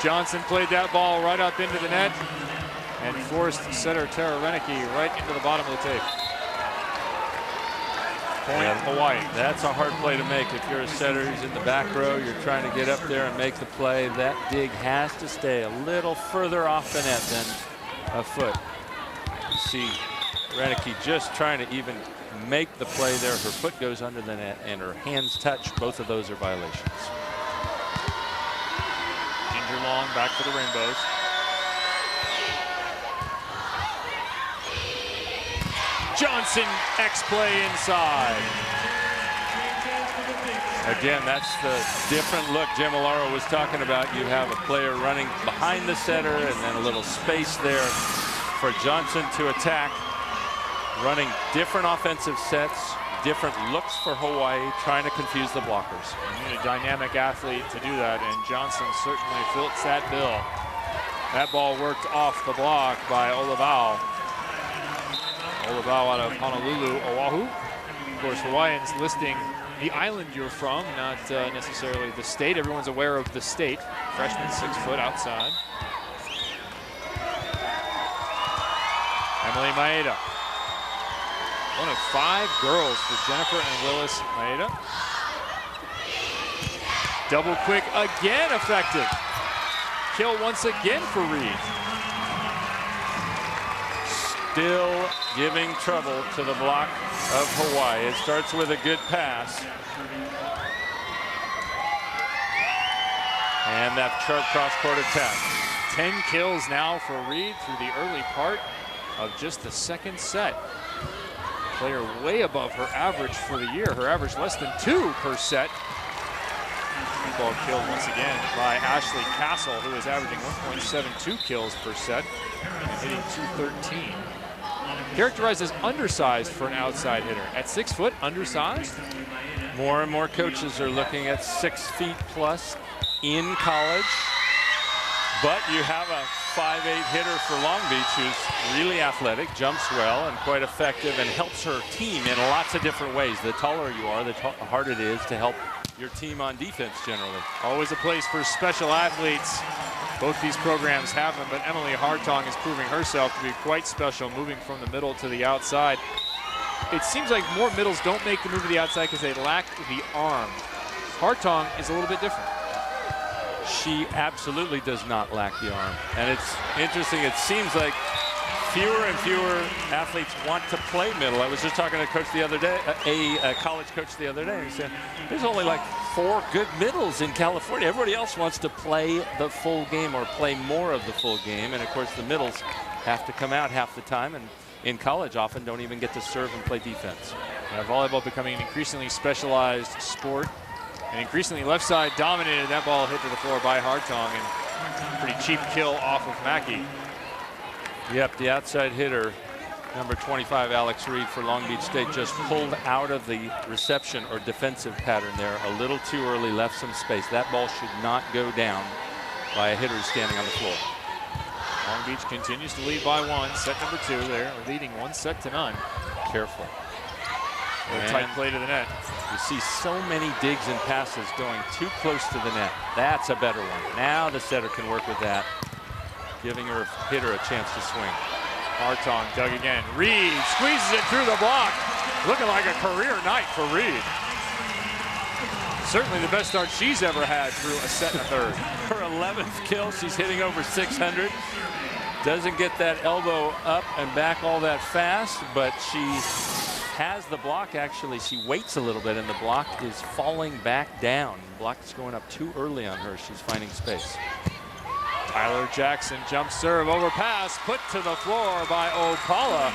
Johnson played that ball right up into the net and forced setter Tara Renicky right into the bottom of the tape. Point Hawaii. That's a hard play to make. If you're a setter who's in the back row, you're trying to get up there and make the play. That dig has to stay a little further off the net than a foot. You see Renicky just trying to even make the play there. Her foot goes under the net and her hands touch. Both of those are violations. Ginger Long back for the Rainbows. Johnson X-play inside. Again, that's the different look Jim Allaro was talking about. You have a player running behind the setter and then a little space there for Johnson to attack. Running different offensive sets, different looks for Hawaii, trying to confuse the blockers. You need a dynamic athlete to do that, and Johnson certainly fits that bill. That ball worked off the block by Olivao. Olivao out of Honolulu, Oahu. Of course, Hawaiians listing the island you're from, not necessarily the state. Everyone's aware of the state. Freshman, 6 foot outside. Emily Maeda. One of 5 girls for Jennifer and Willis Maeda. Double quick again, effective. Kill once again for Reed. Still giving trouble to the block of Hawaii. It starts with a good pass. And that sharp cross-court attack. 10 kills now for Reed through the early part of just the second set. Player way above her average for the year. Her average less than 2 per set. Ball killed once again by Ashley Castle, who is averaging 1.72 kills per set and hitting .213. Characterized as undersized for an outside hitter. At 6 foot, undersized? More and more coaches are looking at 6 feet plus in college. But you have a 5'8" hitter for Long Beach who's really athletic, jumps well, and quite effective, and helps her team in lots of different ways. The taller you are, the harder it is to help your team on defense generally. Always a place for special athletes. Both these programs have them, but Emily Hartong is proving herself to be quite special, moving from the middle to the outside. It seems like more middles don't make the move to the outside because they lack the arm. Hartong is a little bit different. She absolutely does not lack the arm. And it's interesting, it seems like fewer and fewer athletes want to play middle. I was just talking to a coach the other day, a college coach the other day, and he said, there's only like 4 good middles in California. Everybody else wants to play the full game or play more of the full game. And of course, the middles have to come out half the time, and in college often don't even get to serve and play defense. Volleyball becoming an increasingly specialized sport. And increasingly left side dominated. That ball hit to the floor by Hartong, and pretty cheap kill off of Mackey. Yep, the outside hitter, number 25, Alex Reed for Long Beach State, just pulled out of the reception or defensive pattern there a little too early, left some space. That ball should not go down by a hitter who's standing on the floor. Long Beach continues to lead by 1. Set number 2 there, leading 1-0. Careful. A tight play to the net. You see so many digs and passes going too close to the net. That's a better one. Now the setter can work with that, giving her hitter a chance to swing. Hartong dug again. Reed squeezes it through the block. Looking like a career night for Reed. Certainly the best start she's ever had through a set and a third. Her 11th kill. She's hitting over 600. Doesn't get that elbow up and back all that fast, but she has the block. Actually, she waits a little bit, and the block is falling back down. The block is going up too early on her. She's finding space. Tyler Jackson jump serve over pass, put to the floor by Opala.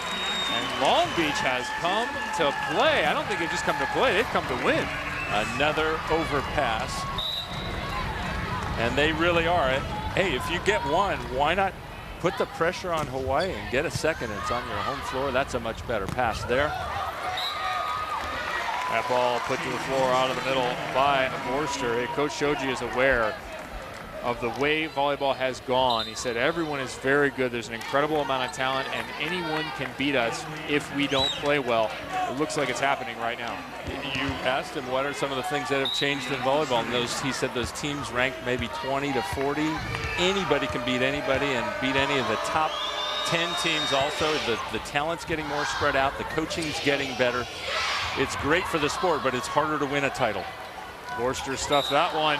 And Long Beach has come to play. I don't think they've just come to play, they've come to win. Another overpass. And they really are. Hey, if you get one, why not put the pressure on Hawaii and get a second? It's on your home floor. That's a much better pass there. That ball put to the floor out of the middle by Vorster. Hey, Coach Shoji is aware of the way volleyball has gone. He said everyone is very good. There's an incredible amount of talent, and anyone can beat us if we don't play well. It looks like it's happening right now. You asked him what are some of the things that have changed in volleyball, and he said those teams ranked maybe 20 to 40. Anybody can beat anybody and beat any of the top 10 teams also. The talent's getting more spread out. The coaching's getting better. It's great for the sport, but it's harder to win a title. Forster stuffed that one.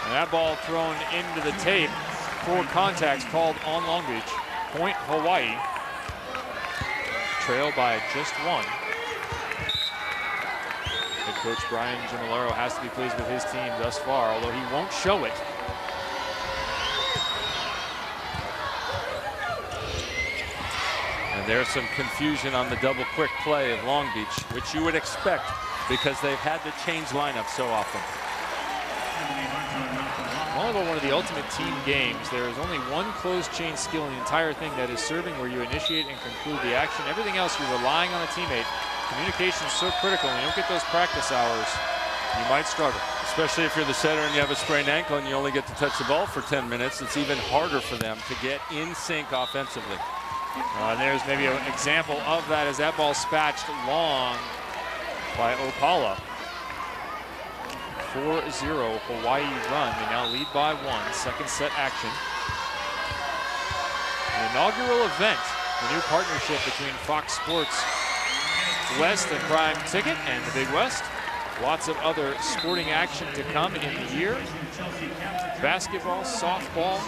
And that ball thrown into the tape. 4 contacts called on Long Beach. Point Hawaii. Trailed by just 1. Head coach Brian Gimolero has to be pleased with his team thus far, although he won't show it. And there's some confusion on the double quick play of Long Beach, which you would expect because they've had to change lineups so often. Volleyball, one of the ultimate team games. There is only one closed chain skill in the entire thing, that is serving, where you initiate and conclude the action. Everything else, you're relying on a teammate. Communication is so critical. When you don't get those practice hours, you might struggle. Especially if you're the setter and you have a sprained ankle and you only get to touch the ball for 10 minutes, it's even harder for them to get in sync offensively. There's maybe an example of that as that ball spatched long by Opala. 4-0 Hawaii run. They now lead by 1. Second set action. An inaugural event, the new partnership between Fox Sports West and Prime Ticket and the Big West. Lots of other sporting action to come in the year. Basketball, softball.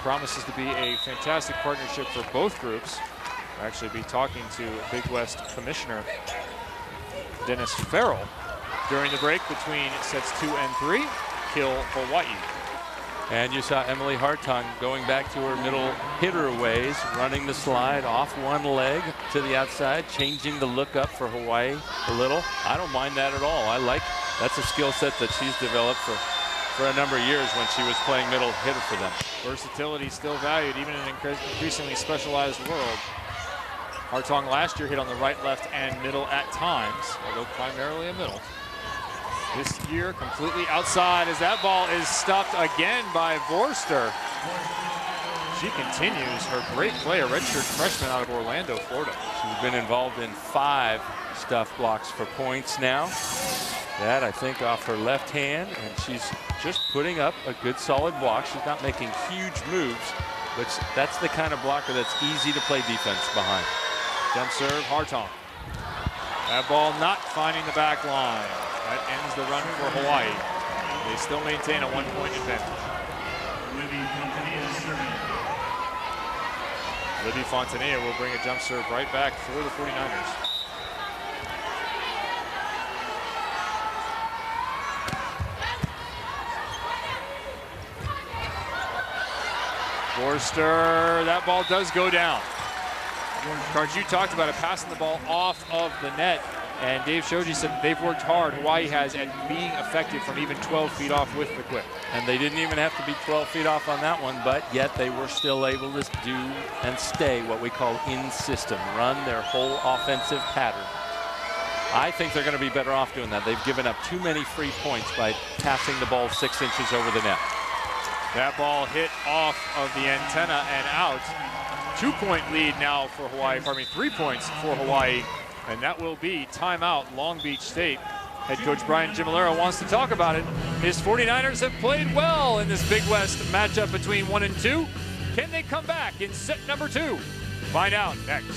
Promises to be a fantastic partnership for both groups. I'll actually be talking to Big West Commissioner Dennis Farrell during the break between sets 2 and 3. Kill Hawaii. And you saw Emily Hartong going back to her middle hitter ways, running the slide off one leg to the outside, changing the look up for Hawaii a little. I don't mind that at all. That's a skill set that she's developed for a number of years when she was playing middle hitter for them. Versatility still valued, even in an increasingly specialized world. Hartong last year hit on the right, left, and middle at times, although primarily a middle. This year, completely outside as that ball is stuffed again by Forster. She continues her great play, a redshirt freshman out of Orlando, Florida. She's been involved in 5 stuff blocks for points now. That, I think, off her left hand, and she's just putting up a good solid block. She's not making huge moves, but that's the kind of blocker that's easy to play defense behind. Jump serve, Hartong. That ball not finding the back line. That ends the run for Hawaii. They still maintain a 1-point advantage. Libby Fontanilla will bring a jump serve right back for the 49ers. Forster, that ball does go down. Cards, you talked about it, passing the ball off of the net, and Dave Shoji said they've worked hard, Hawaii has, at being effective from even 12 feet off with the quick. And they didn't even have to be 12 feet off on that one, but yet they were still able to do and stay what we call in system, run their whole offensive pattern. I think they're going to be better off doing that. They've given up too many free points by passing the ball 6 inches over the net. That ball hit off of the antenna and out. 2-point lead now for Hawaii, 3 points for Hawaii, and that will be timeout, Long Beach State. Head coach Brian Gimolero wants to talk about it. His 49ers have played well in this Big West matchup between 1 and 2. Can they come back in set number 2? Find out next.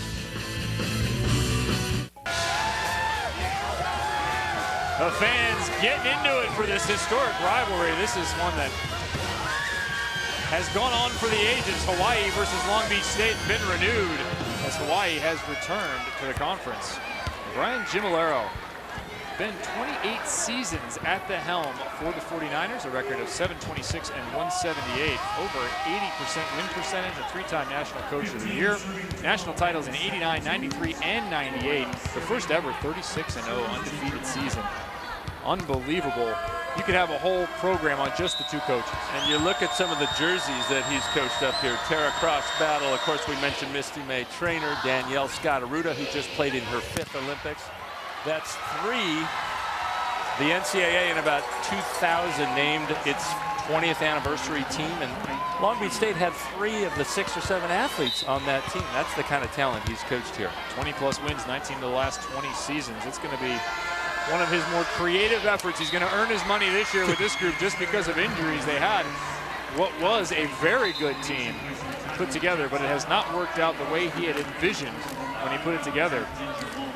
The fans getting into it for this historic rivalry. This is one that has gone on for the ages. Hawaii versus Long Beach State been renewed as Hawaii has returned to the conference. Brian Gimolero, been 28 seasons at the helm for the 49ers, a record of 726 and 178, over 80% win percentage, a 3-time National Coach of the Year, national titles in 89, 93, and 98, the first ever 36-0 undefeated season. Unbelievable. You could have a whole program on just the 2 coaches. And you look at some of the jerseys that he's coached up here. Tara Cross Battle, of course we mentioned Misty May Trainer, Danielle Scott-Aruda, who just played in her 5th Olympics. That's 3. The NCAA in about 2000 named its 20th anniversary team, and Long Beach State had 3 of the 6 or 7 athletes on that team. That's the kind of talent he's coached here. 20+ wins, 19 of the last 20 seasons. It's going to be one of his more creative efforts. He's going to earn his money this year with this group just because of injuries. They had what was a very good team put together, but it has not worked out the way he had envisioned when he put it together.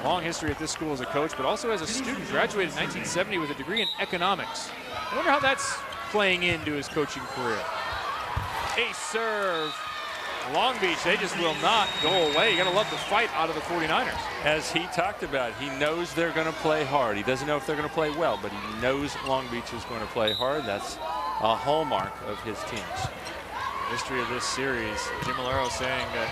Long history at this school as a coach, but also as a student. Graduated in 1970 with a degree in economics. I wonder how that's playing into his coaching career. Ace serve. Long Beach, they just will not go away. You got to love the fight out of the 49ers. As he talked about, he knows they're going to play hard. He doesn't know if they're going to play well, but he knows Long Beach is going to play hard. That's a hallmark of his teams. History of this series, Jim Malero saying that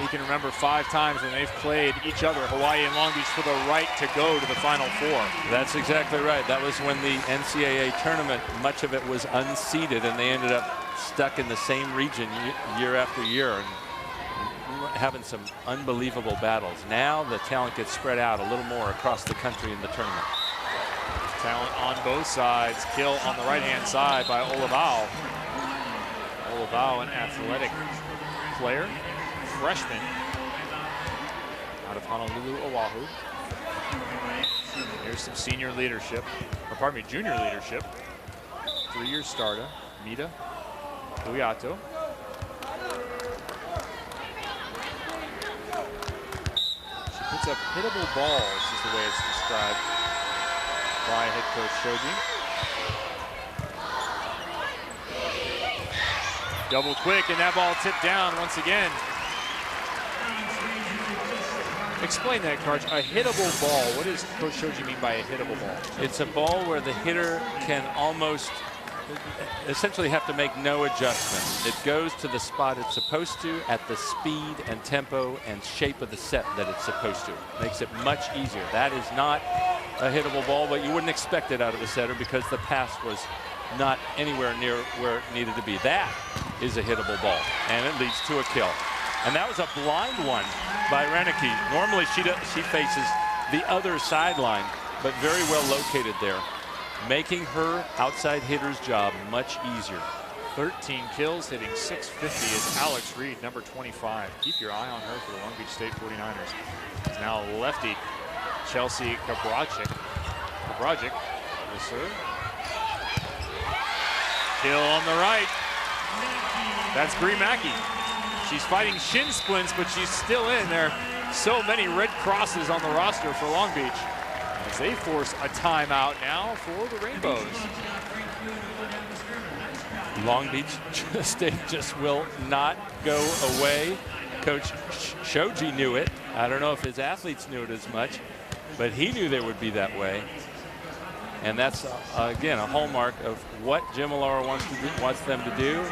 he can remember 5 times when they've played each other, Hawaii and Long Beach, for the right to go to the Final Four. That's exactly right. That was when the NCAA tournament, much of it was unseeded, and they ended up stuck in the same region year after year and having some unbelievable battles. Now the talent gets spread out a little more across the country in the tournament. Talent on both sides. Kill on the right-hand side by Olivao. Olivao, an athletic player, freshman out of Honolulu, Oahu. Here's some senior leadership, or pardon me, junior leadership. 3-year starter, Mita Uyato. She puts up hittable balls, is the way it's described by head coach Shoji. Double quick, and that ball tipped down once again. Explain that, Karch. A hittable ball. What does Coach Shoji mean by a hittable ball? It's a ball where the hitter can almost essentially have to make no adjustment. It goes to the spot it's supposed to at the speed and tempo and shape of the set that it's supposed to. Makes it much easier. That is not a hittable ball, but you wouldn't expect it out of the setter because the pass was not anywhere near where it needed to be. That is a hittable ball, and it leads to a kill. And that was a blind one by Renicky. Normally she faces the other sideline, but very well located there, making her outside hitter's job much easier. 13 kills, hitting .650 is Alex Reed, number 25. Keep your eye on her for the Long Beach State 49ers. It's now lefty Chelsea Kabrajic. Will serve. Kill on the right. That's Bree Mackey. She's fighting shin splints, but she's still in there. So many red crosses on the roster for Long Beach as they force a timeout now for the Rainbows. Long Beach State just will not go away. Coach Shoji knew it. I don't know if his athletes knew it as much, but he knew they would be that way. And that's, again, a hallmark of what Jim Malero wants them to do.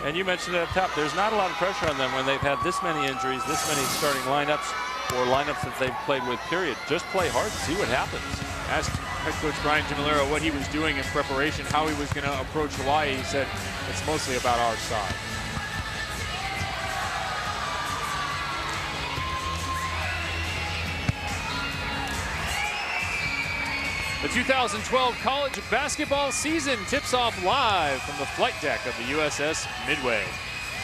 And you mentioned it up top, there's not a lot of pressure on them when they've had this many injuries, this many starting lineups, or lineups that they've played with, period. Just play hard and see what happens. Asked head coach Brian Gimmillero what he was doing in preparation, how he was going to approach Hawaii. He said, it's mostly about our side. The 2012 college basketball season tips off live from the flight deck of the USS Midway.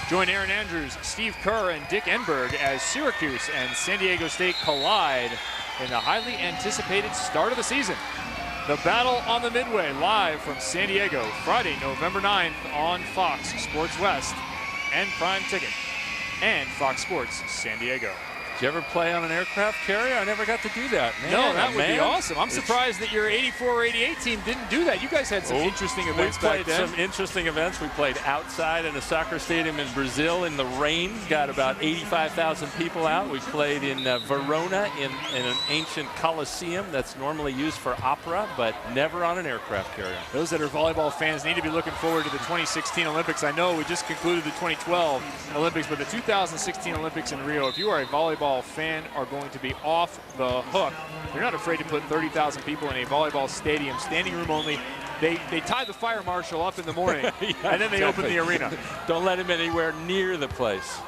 Join Aaron Andrews, Steve Kerr, and Dick Enberg as Syracuse and San Diego State collide in the highly anticipated start of the season. The Battle on the Midway, live from San Diego, Friday, November 9th on Fox Sports West and Prime Ticket and Fox Sports San Diego. Did you ever play on an aircraft carrier? I never got to do that. Man, no, that would be awesome. I'm surprised that your 84 or 88 team didn't do that. You guys had some interesting events back then. We played some interesting events. We played outside in a soccer stadium in Brazil in the rain. Got about 85,000 people out. We played in Verona in an ancient coliseum that's normally used for opera, but never on an aircraft carrier. Those that are volleyball fans need to be looking forward to the 2016 Olympics. I know we just concluded the 2012 Olympics, but the 2016 Olympics in Rio, if you are a volleyball fan, are going to be off the hook. They're not afraid to put 30,000 people in a volleyball stadium, standing room only. They tie the fire marshal up in the morning, and then they open the arena. Don't let him anywhere near the place.